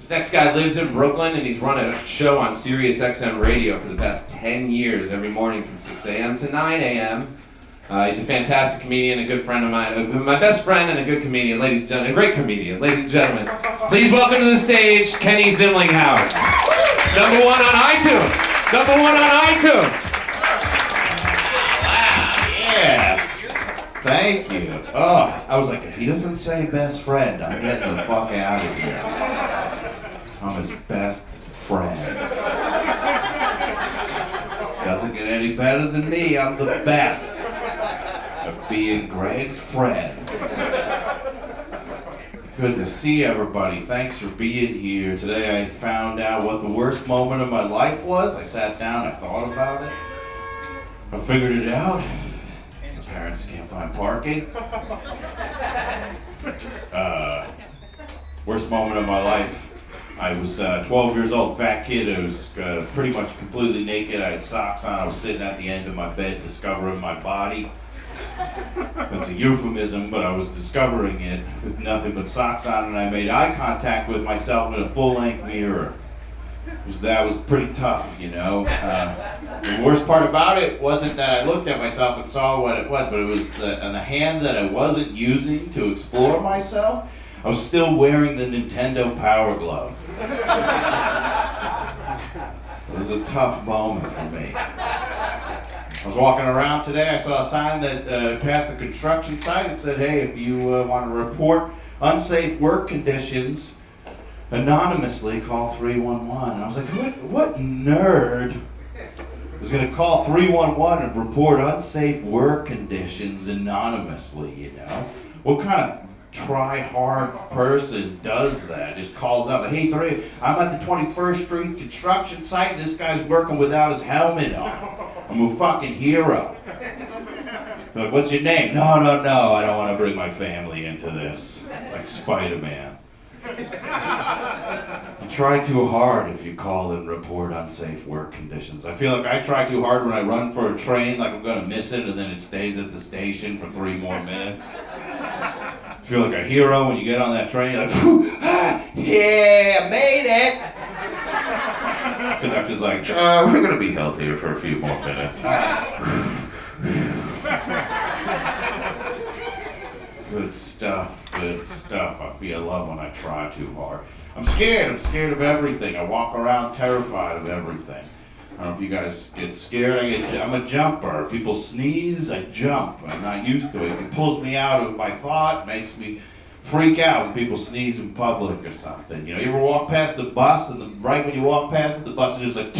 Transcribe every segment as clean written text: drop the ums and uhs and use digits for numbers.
Next guy lives in Brooklyn, and he's run a show on Sirius XM radio for the past 10 years, every morning from 6 a.m. to 9 a.m. He's a fantastic comedian, a good friend of mine, my best friend and a good comedian, ladies and gentlemen, a great comedian, ladies and gentlemen. Please welcome to the stage, Kenny Zimlinghaus. #1 on iTunes. #1 on iTunes. Wow, yeah. Thank you. Oh, I was like, if he doesn't say best friend, I'm getting the fuck out of here. I'm his best friend. Doesn't get any better than me. I'm the best at being Greg's friend. Good to see everybody. Thanks for being here. Today I found out what the worst moment of my life was. I sat down, I thought about it. I figured it out. My parents can't find parking. Worst moment of my life. I was 12 years old, fat kid. I was pretty much completely naked. I had socks on. I was sitting at the end of my bed discovering my body. That's a euphemism, but I was discovering it with nothing but socks on, and I made eye contact with myself in a full-length mirror. That was pretty tough, you know. The worst part about it wasn't that I looked at myself and saw what it was, but it was the hand that I wasn't using to explore myself. I was still wearing the Nintendo Power Glove. It was a tough moment for me. I was walking around today, I saw a sign that passed a construction site and said, hey, if you want to report unsafe work conditions anonymously, call 311. And I was like, what nerd is going to call 311 and report unsafe work conditions anonymously, you know? What kind of try-hard person does that? Just calls up, hey, I'm at the 21st Street construction site, and this guy's working without his helmet on. I'm a fucking hero. They're like, what's your name? No, I don't want to bring my family into this. Like Spider-Man. You try too hard if you call and report unsafe work conditions. I feel like I try too hard when I run for a train, like I'm gonna miss it, and then it stays at the station for 3 more minutes. I feel like a hero when you get on that train, you're like, yeah, I made it! Conductor's like, we're gonna be held here for a few more minutes. Good stuff. I love when I try too hard. I'm scared of everything. I walk around terrified of everything. I don't know if you guys get scared. I'm a jumper. People sneeze, I jump. I'm not used to it. It pulls me out of my thought, makes me freak out when people sneeze in public or something. You know, you ever walk past the bus and right when you walk past it, the bus is just like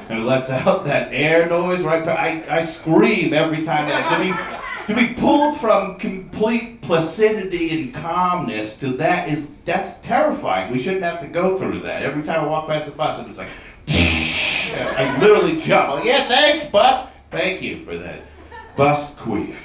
and it lets out that air noise right I scream every time. To be pulled from complete placidity and calmness to that's terrifying. We shouldn't have to go through that. Every time I walk past the bus and it's like I literally jump. Like, yeah, thanks, bus. Thank you for that. Bus queef.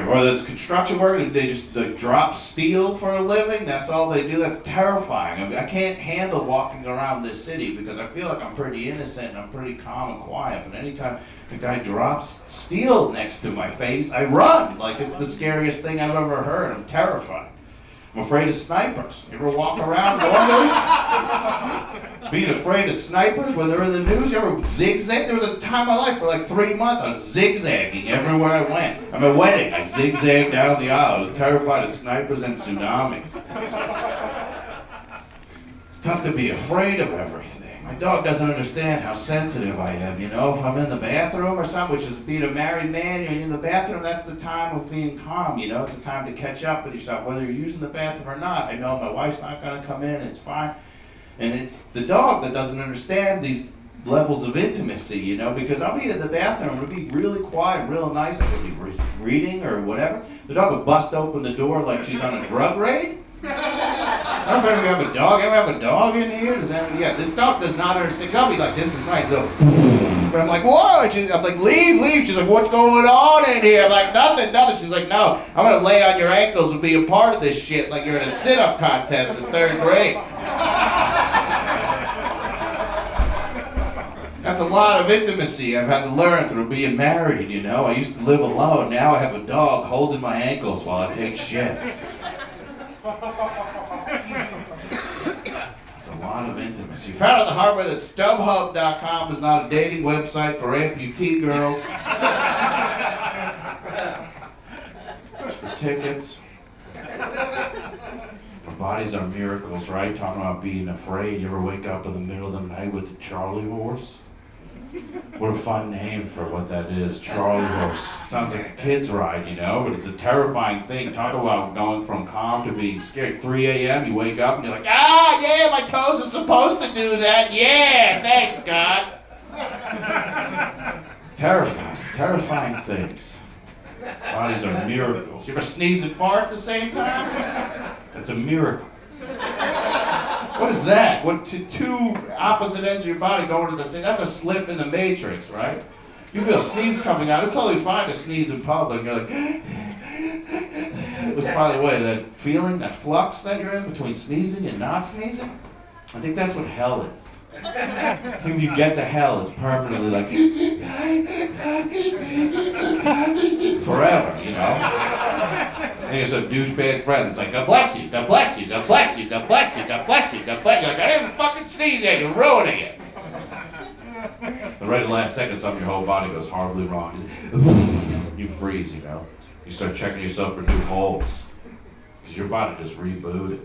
Or there's construction workers, they just drop steel for a living. That's all they do. That's terrifying. I mean, I can't handle walking around this city because I feel like I'm pretty innocent and I'm pretty calm and quiet. But anytime a guy drops steel next to my face, I run like it's the scariest thing I've ever heard. I'm terrified. I'm afraid of snipers. You ever walk around normally being afraid of snipers when they're in the news? You ever zigzag? There was a time in my life for like 3 months I was zigzagging everywhere I went. I'm at a wedding. I zigzagged down the aisle. I was terrified of snipers and tsunamis. It's tough to be afraid of everything. My dog doesn't understand how sensitive I am, you know? If I'm in the bathroom or something, which is being a married man, you're in the bathroom, that's the time of being calm, you know? It's a time to catch up with yourself, whether you're using the bathroom or not. I know my wife's not gonna come in, it's fine. And it's the dog that doesn't understand these levels of intimacy, you know, because I'll be in the bathroom, it'll be really quiet, real nice, I could be reading or whatever. The dog will bust open the door like she's on a drug raid. I don't know if any of you have a dog. Anyone have a dog in here? Yeah, this dog does not understand. I'll be like, this is nice. But I'm like, whoa. I'm like, leave. She's like, what's going on in here? I'm like, nothing. She's like, no, I'm going to lay on your ankles and be a part of this shit like you're in a sit-up contest in 3rd grade. That's a lot of intimacy I've had to learn through being married, you know. I used to live alone. Now I have a dog holding my ankles while I take shits. It's a lot of intimacy. Found on the hard way that StubHub.com is not a dating website for amputee girls. It's for tickets. Our bodies are miracles, right? Talking about being afraid. You ever wake up in the middle of the night with the Charlie horse? What a fun name for what that is, Charlie horse. Sounds like a kid's ride, you know, but it's a terrifying thing. Talk about going from calm to being scared. 3 a.m., you wake up and you're like, yeah, my toes are supposed to do that. Yeah, thanks, God. Terrifying things. Bodies are miracles. You ever sneeze and fart at the same time? That's a miracle. What is that? What two opposite ends of your body going to the same? That's a slip in the matrix, right? You feel a sneeze coming out. It's totally fine to sneeze in public. You're like, which, by the way, that feeling, that flux that you're in between sneezing and not sneezing, I think that's what hell is. I think if you get to hell, it's permanently like forever, you know? And there's a douchebag friend that's like, God bless you, God bless you, God bless you, God bless you, God bless you, God bless you. Like, I didn't fucking sneeze at you, you're ruining it. But right in the last second, something your whole body goes horribly wrong. You freeze, you know? You start checking yourself for new holes. Because your body just rebooted.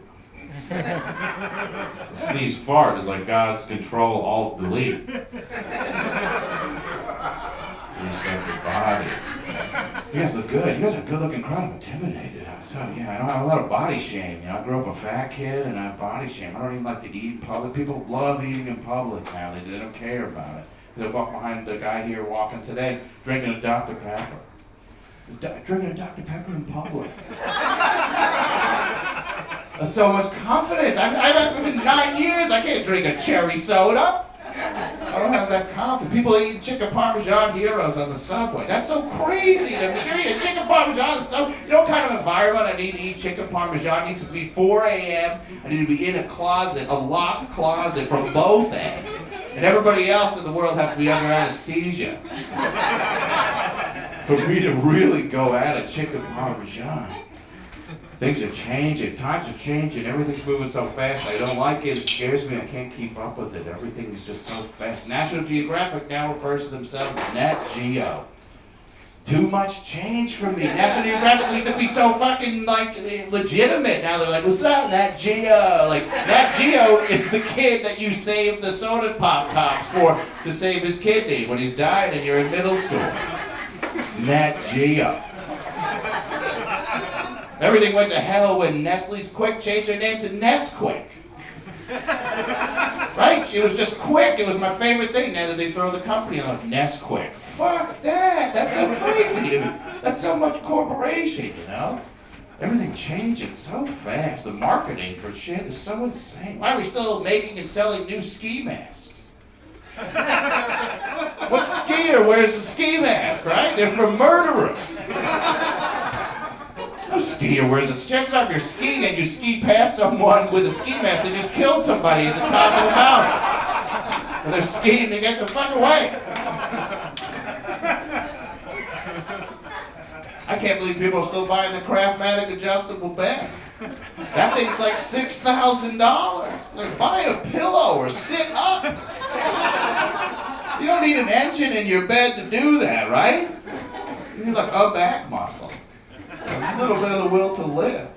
Sneeze fart is like God's Control Alt Delete. Reset your body. You guys look good. You guys are good looking crowd. I'm intimidated. I don't have a lot of body shame. You know, I grew up a fat kid and I have body shame. I don't even like to eat in public. People love eating in public now. They don't care about it. They walk behind the guy here walking today, drinking a Dr. Pepper. Drinking a Dr. Pepper in public. That's so much confidence. I've been 9 years. I can't drink a cherry soda. I don't have that confidence. People eat chicken parmesan heroes on the subway. That's so crazy to me. You're eating chicken parmesan on the subway. You know what kind of environment I need to eat chicken parmesan? It needs to be 4 a.m. I need to be in a closet, a locked closet from both ends. And everybody else in the world has to be under anesthesia. For me to really go at a chicken parmesan. Things are changing, times are changing, everything's moving so fast, I don't like it, it scares me, I can't keep up with it, everything is just so fast. National Geographic now refers to themselves as Net Geo. Too much change for me. National Geographic used to be so fucking, like, legitimate. Now they're like, what's that, Nat Geo? Like, Nat Geo is the kid that you saved the soda pop tops for to save his kidney when he's died and you're in middle school. Nat Geo. Everything went to hell when Nestle's Quick changed their name to Nesquik. Right? It was just quick. It was my favorite thing. Now that they throw the company on Nesquik. Fuck that. That's so crazy to me. That's so much corporation, you know? Everything changes so fast. The marketing for shit is so insane. Why are we still making and selling new ski masks? What skier wears a ski mask, right? They're for murderers. No skier wears a chances are if you're skiing and you ski past someone with a ski mask, they just killed somebody at the top of the mountain. And they're skiing to get the fuck away. I can't believe people are still buying the Craftmatic adjustable bed. That thing's like $6,000. Like, buy a pillow or sit up. You don't need an engine in your bed to do that, right? You need like a back muscle. A little bit of the will to live.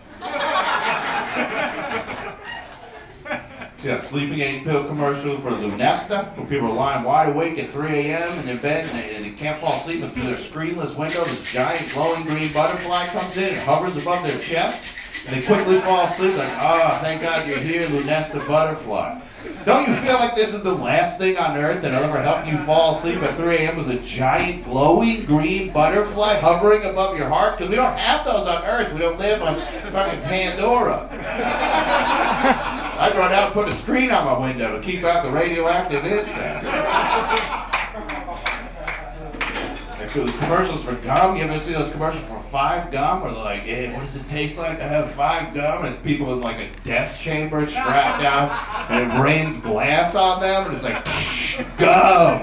See that sleeping aid pill commercial for Lunesta, where people are lying wide awake at 3 a.m. in their bed and they can't fall asleep, and through their screenless window, this giant glowing green butterfly comes in and hovers above their chest. And they quickly fall asleep like, oh, thank God you're here, Lunesta butterfly. Don't you feel like this is the last thing on earth that ever helped you fall asleep at 3 a.m. was a giant glowing green butterfly hovering above your heart? Because we don't have those on Earth. We don't live on fucking Pandora. I'd run out and put a screen on my window to keep out the radioactive insect. The commercials for gum, you ever see those commercials for 5 gum? Where they're like, hey, what does it taste like to have 5 gum? And it's people in like a death chamber strapped down, and it rains glass on them, and it's like, gum.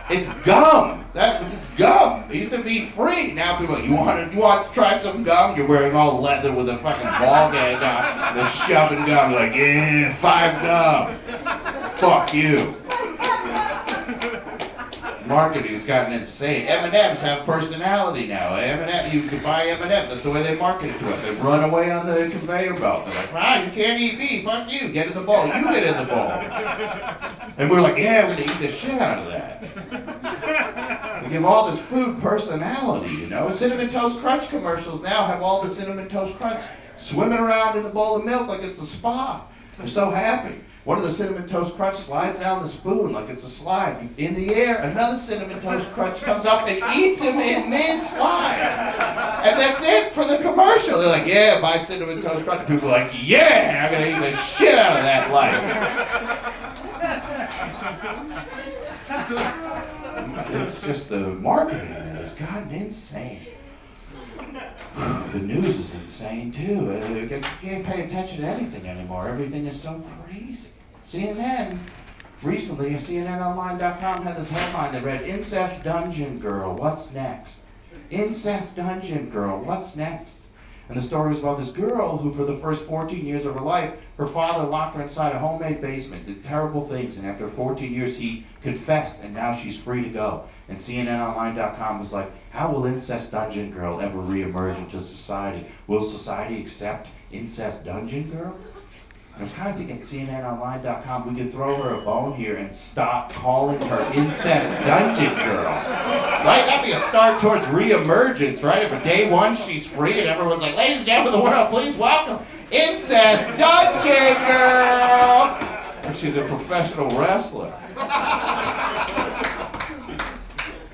It's gum. It's gum. It used to be free. Now people are like, you want to try some gum? You're wearing all leather with a fucking ball gag on, and they're shoving gum. You're like, yeah, 5 gum. Fuck you. Marketing's gotten insane. M&M's have personality now. You can buy M&M's. That's the way they market it to us. They run away on the conveyor belt. They're like, you can't eat me. Fuck you. Get in the bowl. You get in the bowl. And we're like, yeah, we're going to eat the shit out of that. They give all this food personality, you know. Cinnamon Toast Crunch commercials now have all the Cinnamon Toast Crunch swimming around in the bowl of milk like it's a spa. They're so happy. One of the Cinnamon Toast Crunch slides down the spoon like it's a slide. In the air, another Cinnamon Toast Crunch comes up and eats him in mid-slide. And that's it for the commercial. They're like, yeah, buy Cinnamon Toast Crunch. People are like, yeah, I'm going to eat the shit out of that life. It's just the marketing that has gotten insane. The news is insane too. You can't pay attention to anything anymore. Everything is so crazy. CNN, recently, CNNonline.com had this headline that read, Incest Dungeon Girl, what's next? Incest Dungeon Girl, what's next? And the story was about this girl who, for the first 14 years of her life, her father locked her inside a homemade basement, did terrible things, and after 14 years he confessed, and now she's free to go. And CNNonline.com was like, how will Incest Dungeon Girl ever reemerge into society? Will society accept Incest Dungeon Girl? I was kind of thinking CNNonline.com, we could throw her a bone here and stop calling her Incest Dungeon Girl. Right? That'd be a start towards re-emergence, right? If for day one she's free and everyone's like, ladies and gentlemen of the world, please welcome Incest Dungeon Girl! And she's a professional wrestler.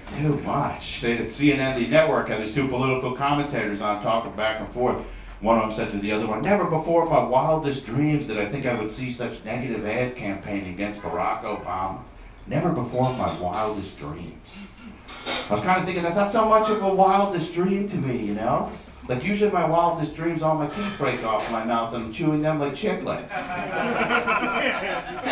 Too much. CNN, the network, had these 2 political commentators on talking back and forth. One of them said to the other one, never before in my wildest dreams did I think I would see such negative ad campaign against Barack Obama. Never before in my wildest dreams. I was kind of thinking that's not so much of a wildest dream to me, you know? Like usually my wildest dreams, all my teeth break off my mouth and I'm chewing them like chiclets.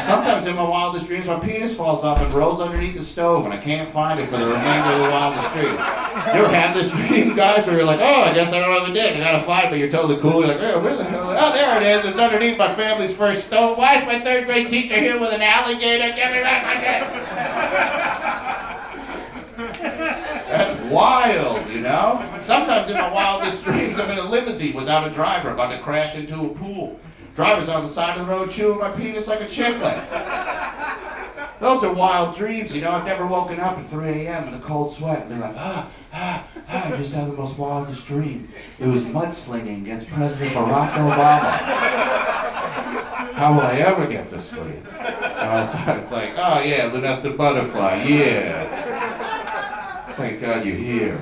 Sometimes in my wildest dreams, my penis falls off and rolls underneath the stove and I can't find it for the remainder of the wildest dream. You ever have this dream, guys, where you're like, oh, I guess I don't have a dick, I gotta find it, but you're totally cool. You're like, oh, where the hell? Oh, there it is. It's underneath my family's first stove. Why is my 3rd grade teacher here with an alligator? Give me back my dick. That's wild, you know? Sometimes in my wildest dreams, I'm in a limousine without a driver, about to crash into a pool. Driver's on the side of the road chewing my penis like a chiclet. Those are wild dreams, you know? I've never woken up at 3 a.m. in the cold sweat and been like, I just had the most wildest dream. It was mudslinging against President Barack Obama. How will I ever get to sleep? And all of a sudden it's like, oh yeah, Lunesta butterfly, yeah. Thank God you're here.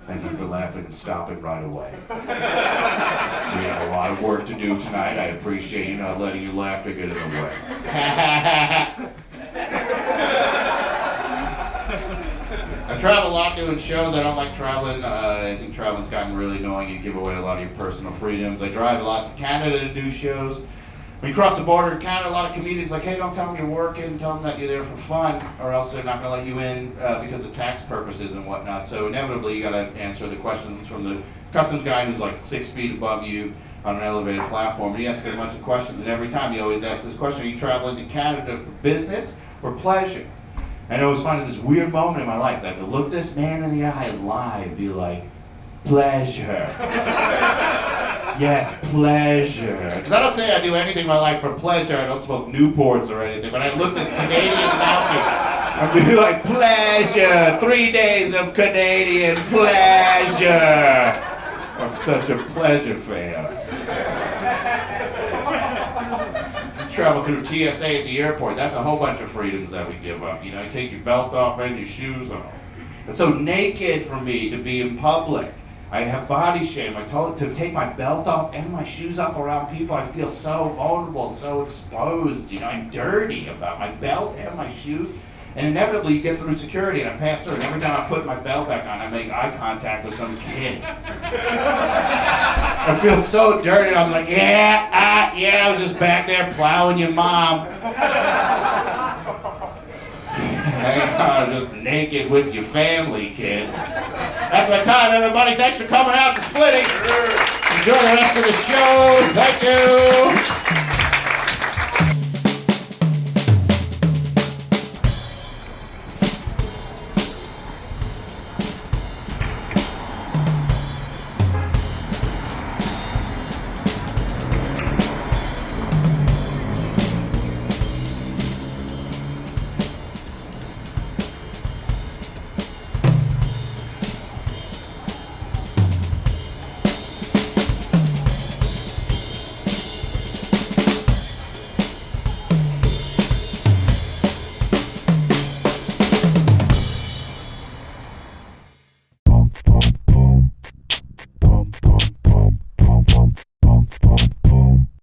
Thank you for laughing and stopping right away. We have a lot of work to do tonight. I appreciate you not letting your laughter get in the way. I travel a lot doing shows. I don't like traveling. I think traveling's gotten really annoying. You give away a lot of your personal freedoms. I drive a lot to Canada to do shows. When you cross the border in Canada, a lot of communities are like, hey, don't tell them you're working, tell them that you're there for fun, or else they're not going to let you in because of tax purposes and whatnot. So inevitably, you got to answer the questions from the customs guy who's like 6 feet above you on an elevated platform. And he asks a bunch of questions, and every time he always asks this question, are you traveling to Canada for business or pleasure? And I always find this weird moment in my life that I have to look this man in the eye and lie and be like, pleasure. Yes, pleasure. Because I don't say I do anything in my life for pleasure. I don't smoke Newports or anything. But I look this Canadian mountain I'd be like, pleasure, 3 days of Canadian pleasure. I'm such a pleasure fan. Travel through TSA at the airport, that's a whole bunch of freedoms that we give up. You know, you take your belt off and your shoes off. It's so naked for me to be in public. I have body shame. I told to take my belt off and my shoes off around people. I feel so vulnerable and so exposed. You know, I'm dirty about my belt and my shoes. And inevitably, you get through security, and I pass through, and every time I put my belt back on, I make eye contact with some kid. I feel so dirty. I'm like, yeah, I was just back there plowing your mom. Hang on, just naked with your family, kid. That's my time, everybody. Thanks for coming out to Splitty. Enjoy the rest of the show. Thank you.